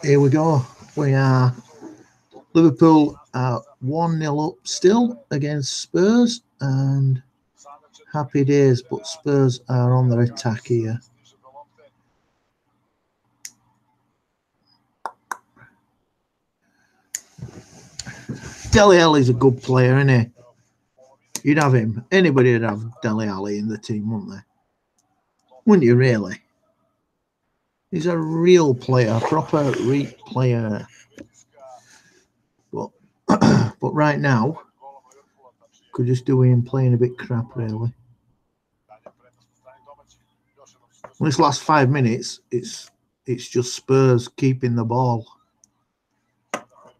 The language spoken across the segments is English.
Here we go. We are Liverpool are 1-0 up still against Spurs, and happy days, but Spurs are on their attack here. Dele Alli's a good player, isn't he? You'd have him. Anybody would have Dele Alli in the team, wouldn't they? Wouldn't you, really? He's a real player, proper player. But but right now, could just do him playing a bit crap, really. In this last 5 minutes, it's just Spurs keeping the ball.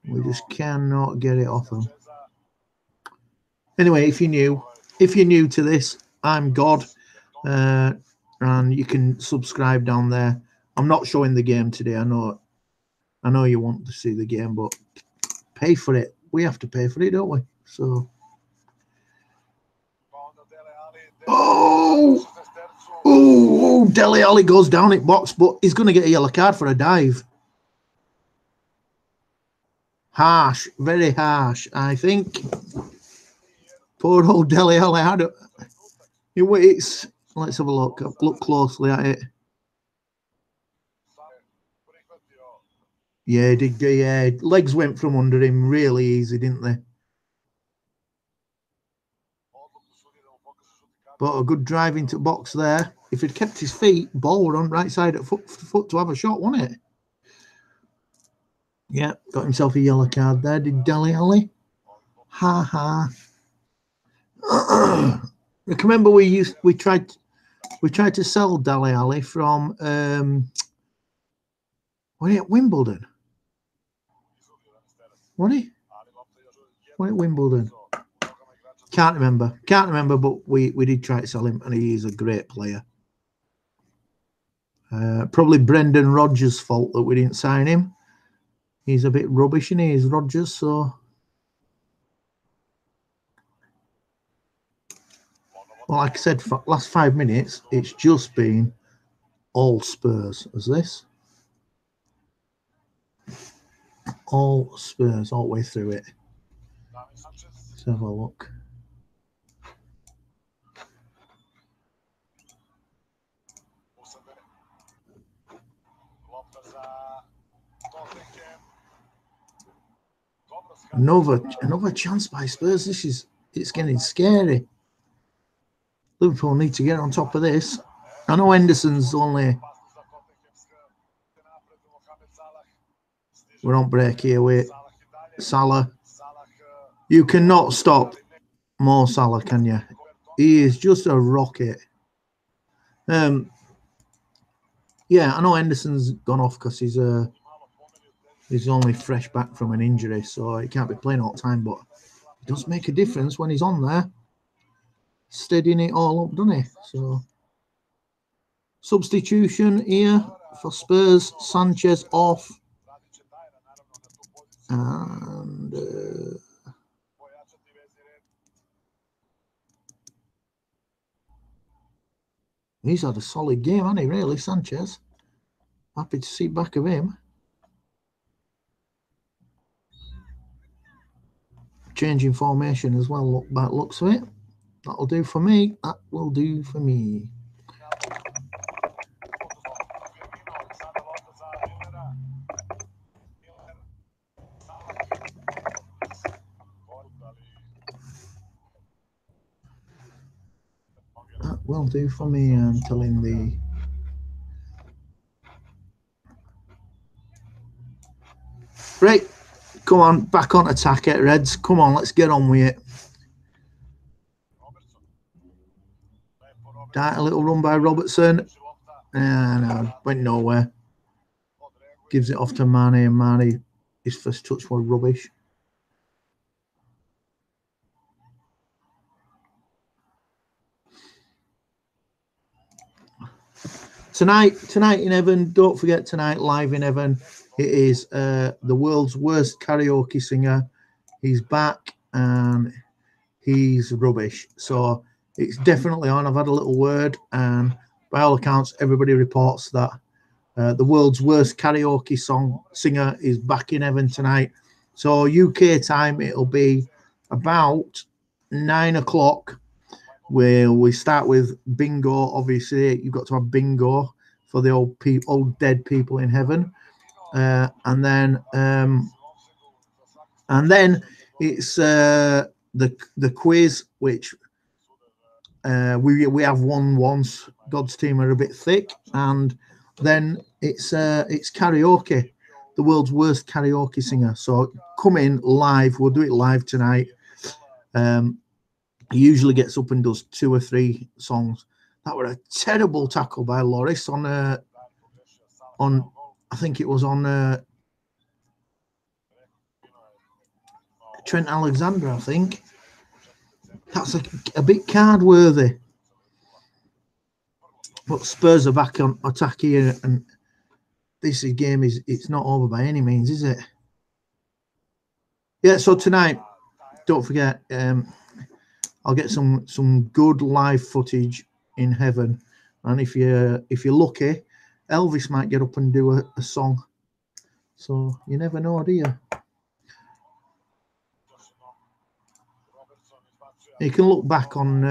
We just cannot get it off them. Anyway, if you're new to this, I'm God, and you can subscribe down there. I'm not showing the game today. I know you want to see the game, but pay for it. We have to pay for it, don't we? So, oh, Dele Alli goes down it box, but he's going to get a yellow card for a dive. Harsh, very harsh, I think. Poor old Dele Alli. Let's have a look. Look closely at it. Yeah, he did. Yeah, legs went from under him really easy, didn't they? But a good drive into box there. If he'd kept his feet, ball were on right side of foot to have a shot, wasn't it? Yeah, got himself a yellow card there. Did Dele Alli? Ha ha. Remember we tried to sell Dele Alli from what at Wimbledon? What at Wimbledon? Can't remember, but we did try to sell him, and he is a great player. Probably Brendan Rodgers' fault that we didn't sign him. He's a bit rubbish, and he is Rodgers, so. Well, like I said, for the last 5 minutes, it's just been all Spurs, as this. All Spurs, all the way through it. Let's have a look. Another chance by Spurs. It's getting scary. Liverpool need to get on top of this. I know Henderson's only. We're on break here with Salah. You cannot stop Mo Salah, can you? He is just a rocket. Yeah, I know Henderson's gone off because he's only fresh back from an injury, so he can't be playing all the time, but it does make a difference when he's on there. Steadying it all up, doesn't he? So, substitution here for Spurs. Sanchez off. And he's had a solid game, hasn't he, really, Sanchez? Happy to see back of him. Changing formation as well, look back, looks of it. That'll do for me. That will do for me. That will do for me, I'm telling the... Right, come on, back on attack it, Reds. Come on, let's get on with it. A little run by Robertson. No, went nowhere. Gives it off to Mane, and Mane, his first touch was rubbish. Tonight in Heaven, don't forget tonight, live in Heaven, it is the world's worst karaoke singer. He's back and he's rubbish. So it's definitely on. I've had a little word, and by all accounts, everybody reports that The world's worst karaoke singer is back in heaven tonight. So UK time, it'll be about 9 o'clock, where we start with bingo. Obviously, you've got to have bingo for the old dead people in heaven, and then it's the quiz, which we have won once. God's team are a bit thick, and then it's karaoke, the world's worst karaoke singer. So come in live. We'll do it live tonight. He usually gets up and does 2 or 3 songs. That were a terrible tackle by Loris on I think it was on Trent Alexander, I think. That's a bit card worthy. But Spurs are back on attack here, and this game it's not over by any means, is it? Yeah, so tonight, don't forget, I'll get some good live footage in heaven, and if you're lucky, Elvis might get up and do a song. So you never know, do you? You can look back on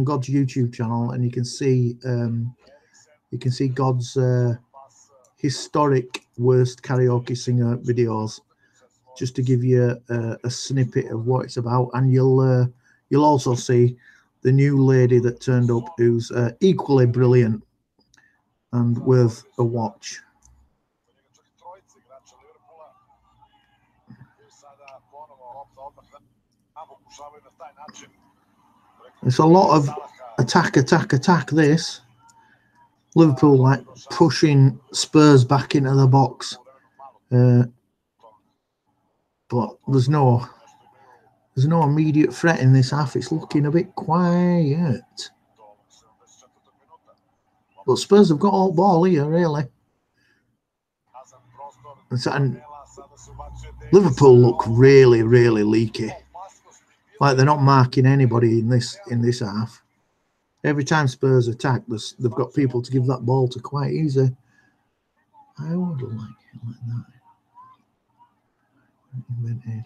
God's YouTube channel, and you can see God's historic worst karaoke singer videos, just to give you a snippet of what it's about, and you'll also see the new lady that turned up, who's equally brilliant and worth a watch. It's a lot of attack. This Liverpool like pushing Spurs back into the box, but there's no immediate threat in this half. It's looking a bit quiet. But Spurs have got all ball here, really. And Liverpool look really, really leaky. Like they're not marking anybody in this half. Every time Spurs attack, they've got people to give that ball to quite easy. I would like it like that. Invented.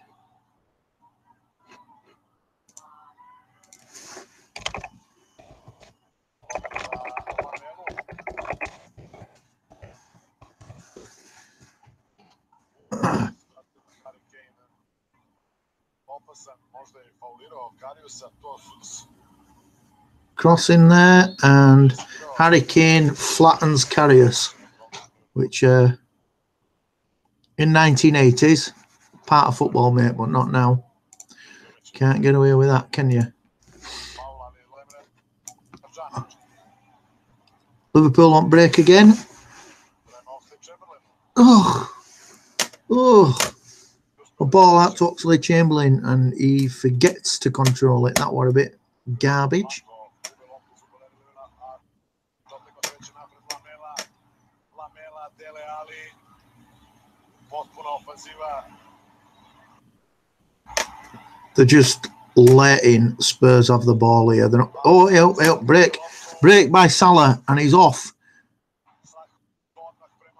Cross in there, and Harry Kane flattens Karius, which in 1980s, part of football, mate, but not now. Can't get away with that, can you? Liverpool on break again. Oh, a ball out to Oxlade-Chamberlain, and he forgets to control it. That was a bit garbage. They're just letting Spurs have the ball here. They're not, help, break by Salah, and he's off.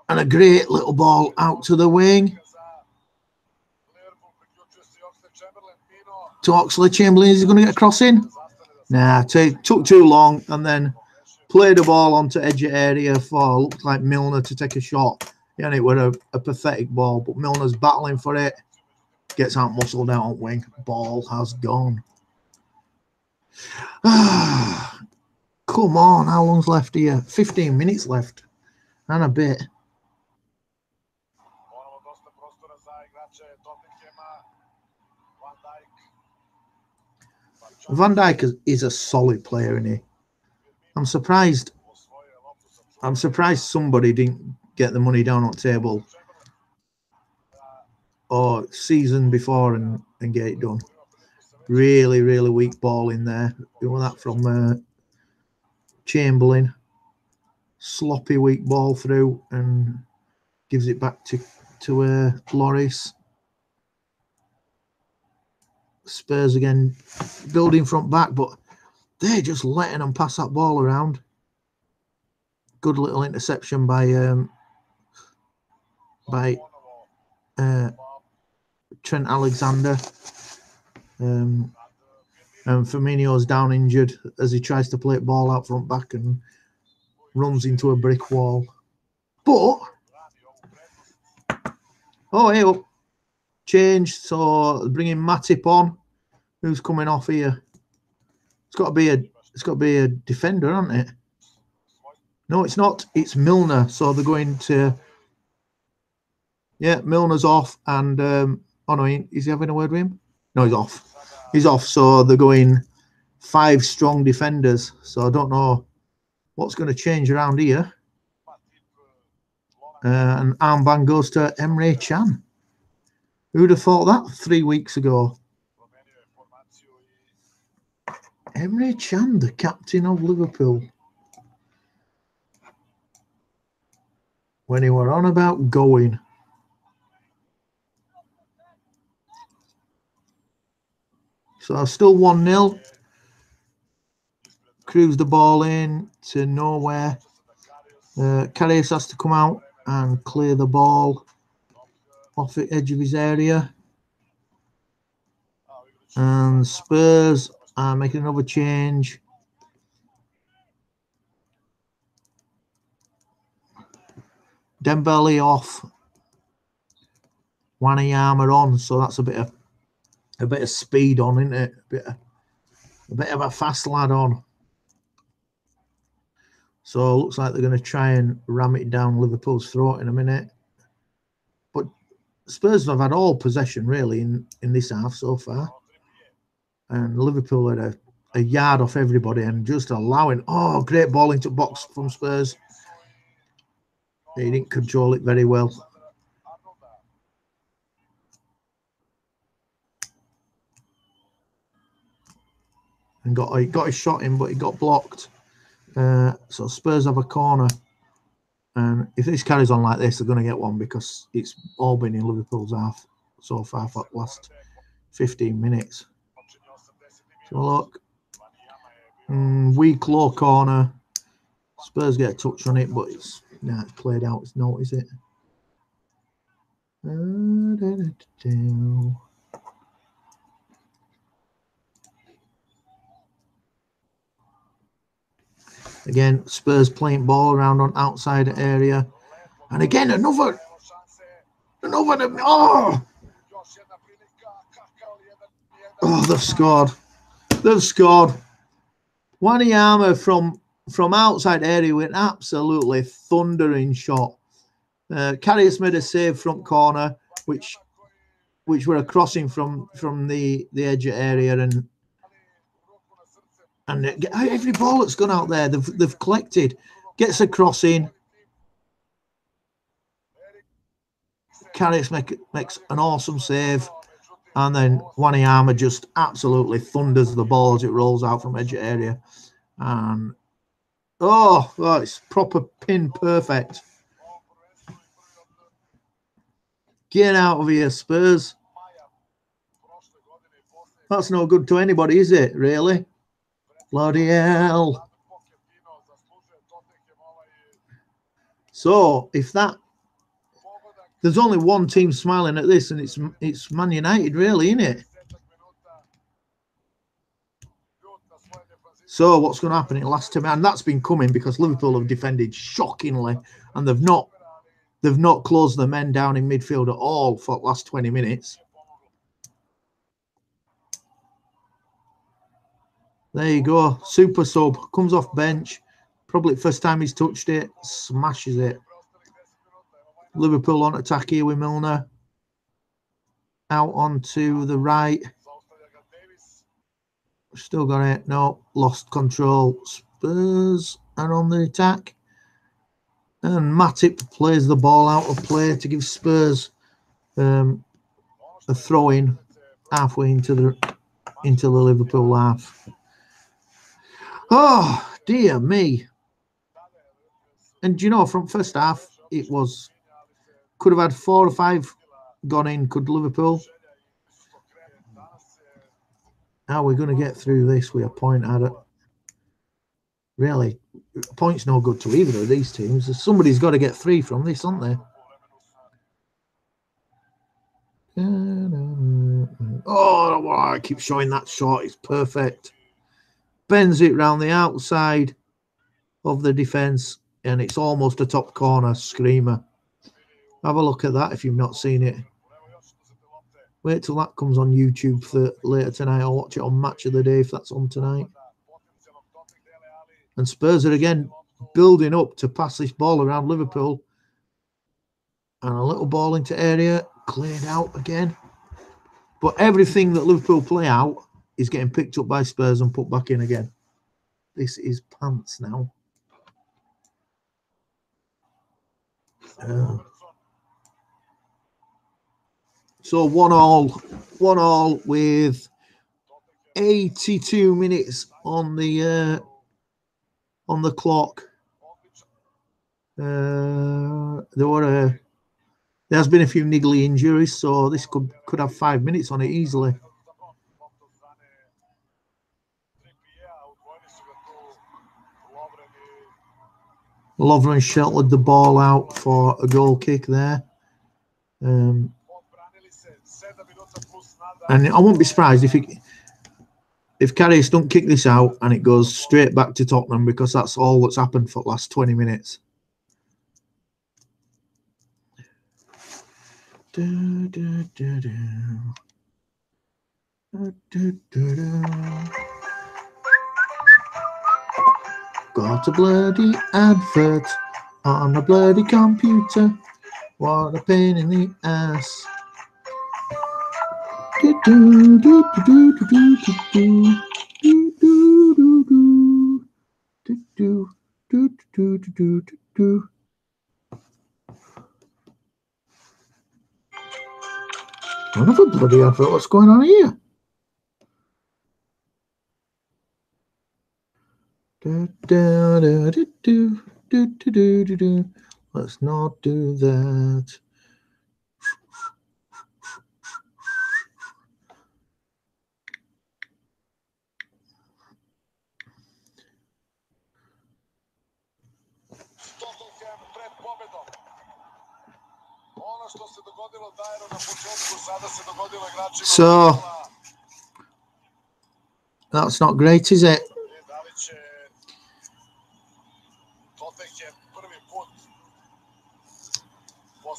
And a great little ball out to the wing. To Oxlade-Chamberlain, is he going to get a cross in? Nah, took too long, and then played the ball onto edge of area for, looked like Milner to take a shot. And it was a pathetic ball, but Milner's battling for it. Gets out muscled out on wing. Ball has gone. Come on, how long's left here? 15 minutes left. And a bit. Van Dijk is a solid player, isn't he? I'm surprised somebody didn't get the money down on the table or season before and get it done. Really, really weak ball in there. You know that from Chamberlain. Sloppy, weak ball through, and gives it back to Loris. Spurs again, building front back, but they're just letting them pass that ball around. Good little interception by by Trent Alexander. And Firmino's down injured as he tries to play it ball out front back and runs into a brick wall. But hey up, change. So bringing Matip on. Who's coming off here? It's got to be a defender, hasn't it? No, it's not. It's Milner. So they're going to. Yeah, Milner's off, and oh no, is he having a word with him? No, he's off. He's off. So they're going 5 strong defenders. So I don't know what's going to change around here. And armband goes to Emre Can. Who'd have thought that 3 weeks ago? Emre Can, the captain of Liverpool. When he were on about going. So still 1-0. Cruise the ball in to nowhere. Karius has to come out and clear the ball off the edge of his area. And Spurs are making another change. Dembele off. Wanyama on, so that's a bit of speed on, isn't it? A bit of a fast lad on. So looks like they're going to try and ram it down Liverpool's throat in a minute. But Spurs have had all possession really in this half so far. And Liverpool had a yard off everybody and just allowing, oh, great ball into box from Spurs. He didn't control it very well. And got his shot in, but he got blocked. So Spurs have a corner. And if this carries on like this, they're going to get one because it's all been in Liverpool's half so far for the last 15 minutes. So look, weak low corner. Spurs get a touch on it, but it's played out. It's not, is it? Again, Spurs playing ball around on outside area. And again, another. Oh, they've scored. They've scored. Wanyama from outside area with an absolutely thundering shot. Karius made a save front corner, which were a crossing from the edge area, and every ball that's gone out there, they've collected. Gets a crossing. Karius makes an awesome save, and then Wanyama just absolutely thunders the ball as it rolls out from edge area, and oh, it's proper pin perfect. Get out of here, Spurs. That's no good to anybody, is it, really? Bloody hell. So, if that... There's only one team smiling at this, and it's Man United, really, isn't it? So, what's going to happen in the last 10 minutes? And that's been coming because Liverpool have defended shockingly, and they've not closed the men down in midfield at all for the last 20 minutes. There you go. Super sub. Comes off bench. Probably first time he's touched it. Smashes it. Liverpool on attack here with Milner. Out onto the right. Still got it. No. Lost control. Spurs are on the attack. And Matip plays the ball out of play to give Spurs a throw-in halfway into the Liverpool half. Oh, dear me. And, you know, from first half, it was... Could have had 4 or 5 gone in, could Liverpool. How are we going to get through this with a point at it? Really, a point's no good to either of these teams. Somebody's got to get 3 from this, aren't they? Oh, I keep showing that shot. It's perfect. Bends it round the outside of the defence, and it's almost a top corner screamer. Have a look at that if you've not seen it. Wait till that comes on YouTube for later tonight. I'll watch it on Match of the Day if that's on tonight. And Spurs are again building up to pass this ball around Liverpool. And a little ball into area, cleared out again. But everything that Liverpool play out is getting picked up by Spurs and put back in again. This is pants now. So 1-1 with 82 minutes on the clock. There has been a few niggly injuries, so this could have 5 minutes on it easily. Lovren sheltered the ball out for a goal kick there. And I won't be surprised if Karius don't kick this out and it goes straight back to Tottenham, because that's all that's happened for the last 20 minutes. Got a bloody advert on a bloody computer. What a pain in the ass. Another bloody advert. What's going on here? Let's not do that. So that's not great, is it?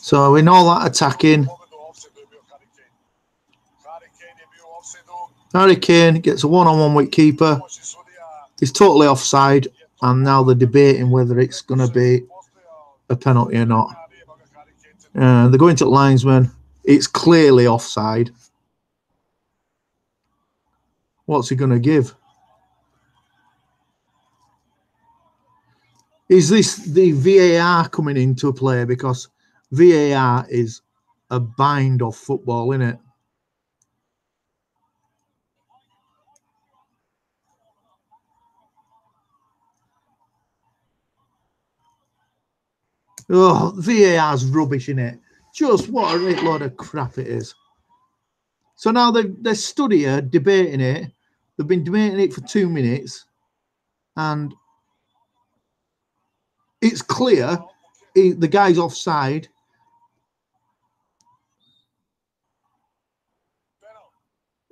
So we know that attacking. Harry Kane gets a one-on-one with keeper. He's totally offside, and now they're debating whether it's going to be a penalty or not. They're going to the linesman. It's clearly offside. What's he going to give? Is this the VAR coming into play? Because VAR is a bind of football, isn't it? Oh, VAR's rubbish, innit? Just what a great load of crap it is. So now they're studying, debating it. They've been debating it for 2 minutes. And it's clear the guy's offside.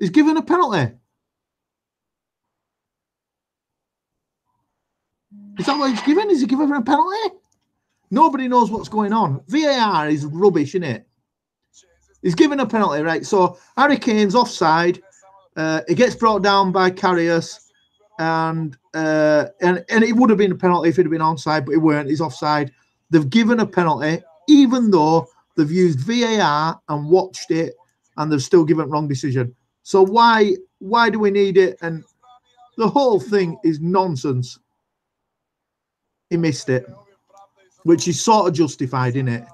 He's given a penalty. Is that what he's given? Is he giving a penalty? Nobody knows what's going on. VAR is rubbish, isn't it? He's given a penalty, right? So Harry Kane's offside. It gets brought down by Karius, and it would have been a penalty if it had been onside, but it weren't. He's offside. They've given a penalty, even though they've used VAR and watched it, and they've still given wrong decision. So why do we need it? And the whole thing is nonsense. He missed it, which is sort of justified, isn't it?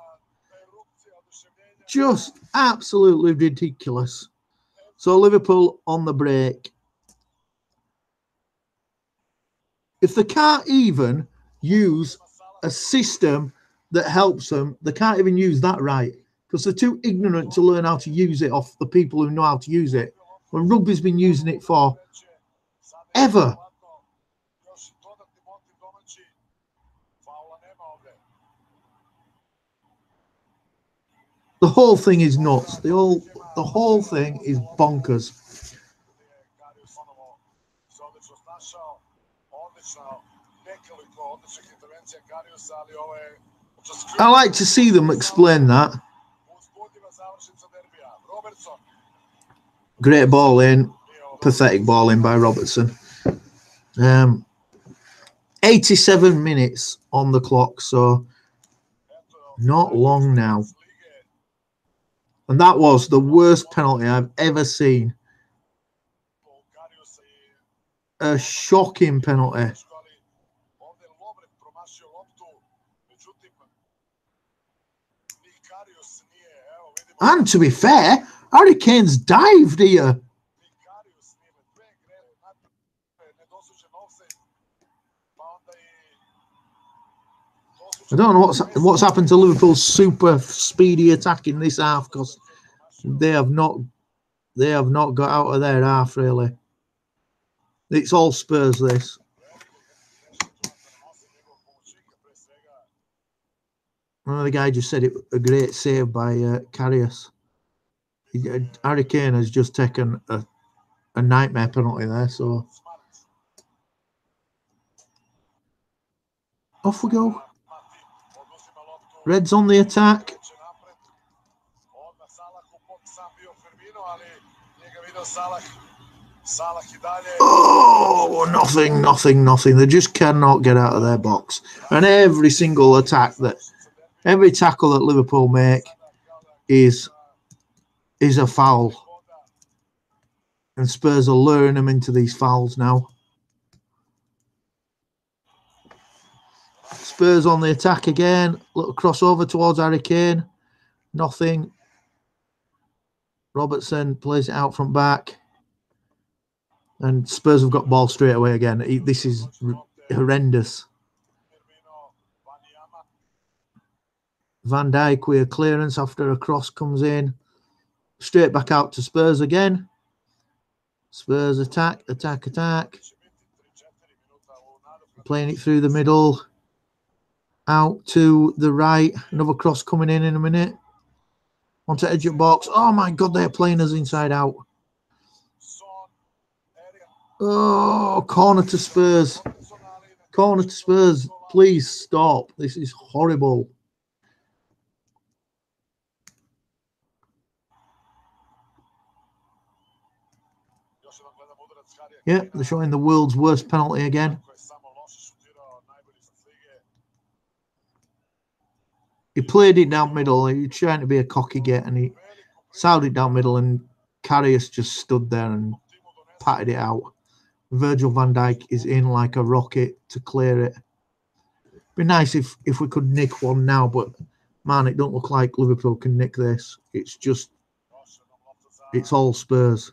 Just absolutely ridiculous. So Liverpool on the break. If they can't even use a system that helps them, they can't even use that right, because they're too ignorant to learn how to use it off the people who know how to use it. When rugby's been using it for ever. The whole thing is nuts. The whole thing is bonkers. I like to see them explain that. Great ball in, pathetic ball in by Robertson. 87 minutes on the clock, so not long now. And that was the worst penalty I've ever seen. A shocking penalty. And to be fair, Harry Kane's dived here. I don't know what's happened to Liverpool's super speedy attack in this half, because they have not got out of their half really. It's all Spurs this. Another guy just said it, a great save by Karius. Harry Kane has just taken a nightmare penalty there, so off we go. Reds on the attack. Oh, nothing. They just cannot get out of their box. And every single attack every tackle that Liverpool make is a foul. And Spurs are luring them into these fouls now. Spurs on the attack again. Little crossover towards Harry Kane. Nothing. Robertson plays it out from back. And Spurs have got ball straight away again. This is horrendous. Van Dijk with a clearance after a cross comes in. Straight back out to Spurs again. Spurs attack. Playing it through the middle. Out to the right. Another cross coming in a minute. Onto edge of box. Oh my God, they're playing us inside out. Oh, corner to Spurs. Please stop. This is horrible. Yeah, they're showing the world's worst penalty again. He played it down middle. He was trying to be a cocky get, and he sailed it down middle, and Karius just stood there and patted it out. Virgil van Dijk is in like a rocket to clear it. Be nice if we could nick one now, but man, it don't look like Liverpool can nick this. It's all Spurs.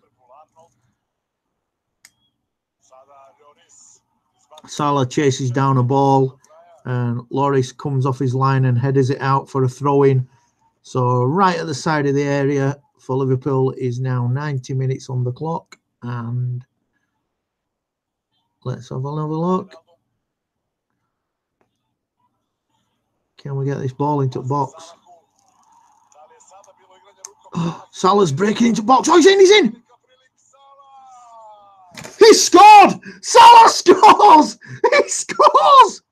Salah chases down a ball, and Lloris comes off his line and headers it out for a throw-in. So right at the side of the area for Liverpool is now 90 minutes on the clock, and let's have another look. Can we get this ball into box? Oh, Salah's breaking into box. Oh, he's in! He scored! Salah scores! He scores!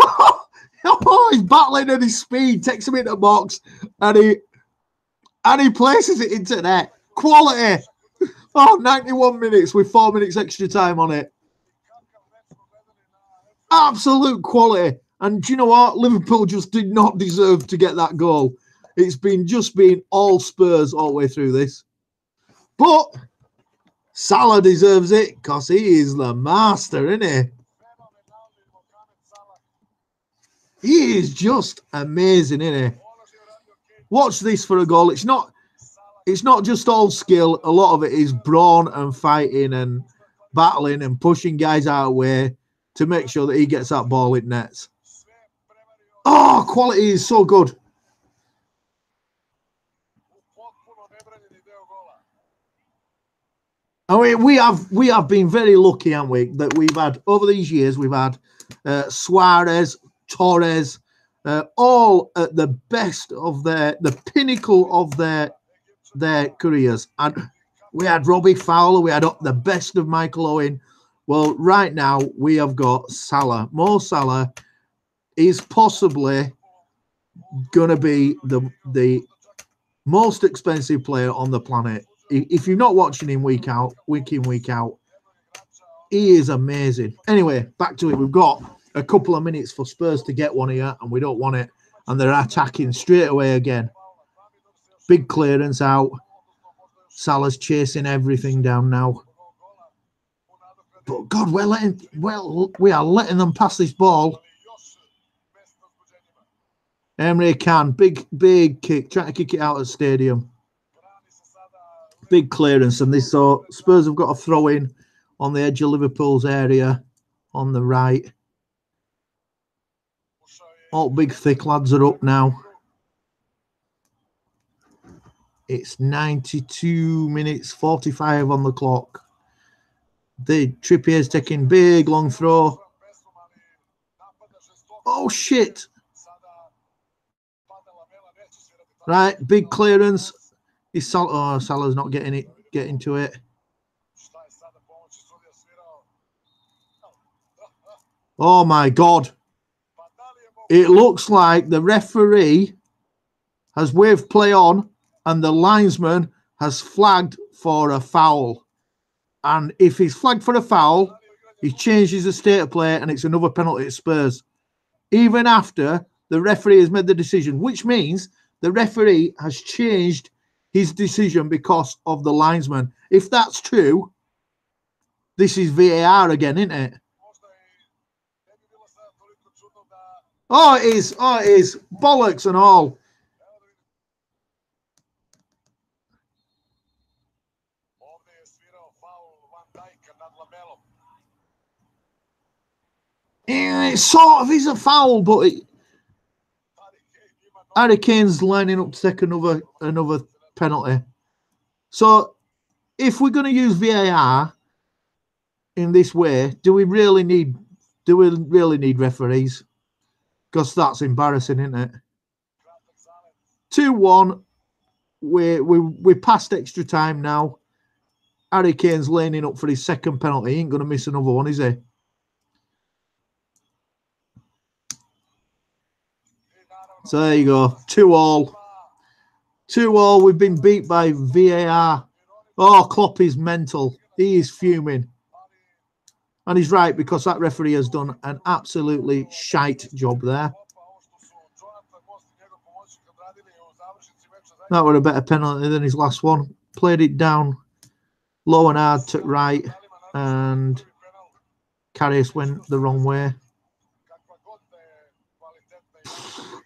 Oh, he's battling at his speed, takes him into box, and he places it into net. Quality! Oh, 91 minutes with 4 minutes extra time on it. Absolute quality. And do you know what? Liverpool just did not deserve to get that goal. It's just been all Spurs all the way through this. But Salah deserves it because he is the master, isn't he? He is just amazing, isn't he? Watch this for a goal. It's not just all skill. A lot of it is brawn and fighting and battling and pushing guys out of the way to make sure that he gets that ball in nets. Oh, quality is so good. I mean, we have been very lucky, haven't we, that we've had over these years. We've had Suarez, Torres, all at the best of the pinnacle of their their careers. And we had Robbie Fowler, we had the best of Michael Owen. Well, right now we have got Salah. Mo Salah is possibly going to be the most expensive player on the planet. If you're not watching him week in, week out, he is amazing. Anyway, back to it. We've got a couple of minutes for Spurs to get one here, and we don't want it. And they're attacking straight away again. Big clearance out. Salah's chasing everything down now. But God, we are letting them pass this ball. Emre Can, big kick, trying to kick it out of the stadium. Big clearance, and this so Spurs have got a throw in on the edge of Liverpool's area on the right. All big thick lads are up now. It's 92 minutes 45 on the clock. The Trippier's taking big long throw. Oh shit! Right, big clearance. Salah's not getting to it. Oh my God. It looks like the referee has waved play on and the linesman has flagged for a foul. And if he's flagged for a foul, he changes the state of play and it's another penalty at Spurs. Even after the referee has made the decision, which means the referee has changed his decision because of the linesman. If that's true, this is VAR again, isn't it? Oh, it is. Oh, it is. Bollocks and all. It sort of is a foul, but Harry Kane's lining up to take another penalty. So, if we're going to use VAR in this way, do we really need referees? Because that's embarrassing, isn't it? 2-1. We passed extra time now. Harry Kane's laning up for his second penalty. He ain't going to miss another one, is he? So there you go. 2-2. 2-2. We've been beat by VAR. Oh, Klopp is mental. He is fuming. And he's right, because that referee has done an absolutely shite job there. That was a better penalty than his last one. Played it down low and hard to right, and Karius went the wrong way.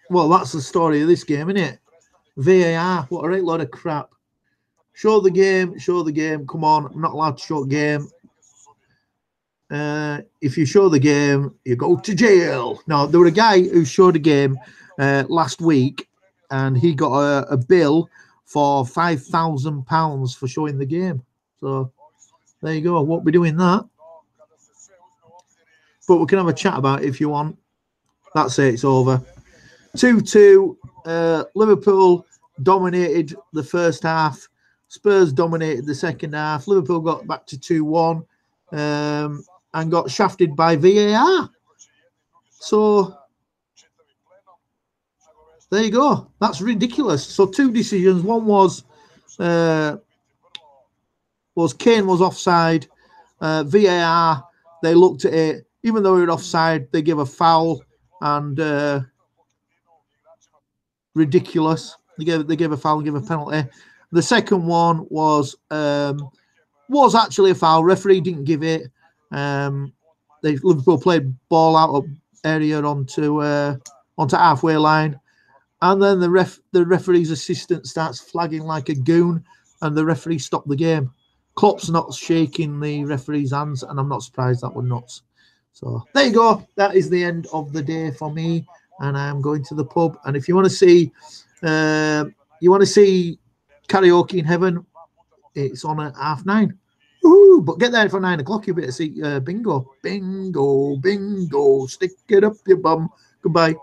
Well, that's the story of this game, isn't it? VAR, what a right load of crap. Show the game, show the game. Come on, I'm not allowed to show game. If you show the game, you go to jail. No, there was a guy who showed a game last week, and he got a bill for £5,000 for showing the game. So there you go. I won't be doing that. But we can have a chat about it if you want. That's it. It's over. 2-2. Liverpool dominated the first half. Spurs dominated the second half. Liverpool got back to 2-1 and got shafted by VAR. So there you go. That's ridiculous. So two decisions. One was Kane was offside. VAR, they looked at it. Even though he was offside, they gave a foul, and ridiculous. They gave a foul, gave a penalty. The second one was actually a foul. Referee didn't give it. Liverpool played ball out of area onto halfway line, and then the referee's assistant starts flagging like a goon, and the referee stopped the game. Klopp's not shaking the referee's hands, and I'm not surprised. That was nuts. So there you go. That is the end of the day for me, and I'm going to the pub. And if you want to see, Karaoke in Heaven, it's on at 9:30. Ooh, but get there for 9 o'clock. You better see bingo. Bingo, bingo. Stick it up your bum. Goodbye.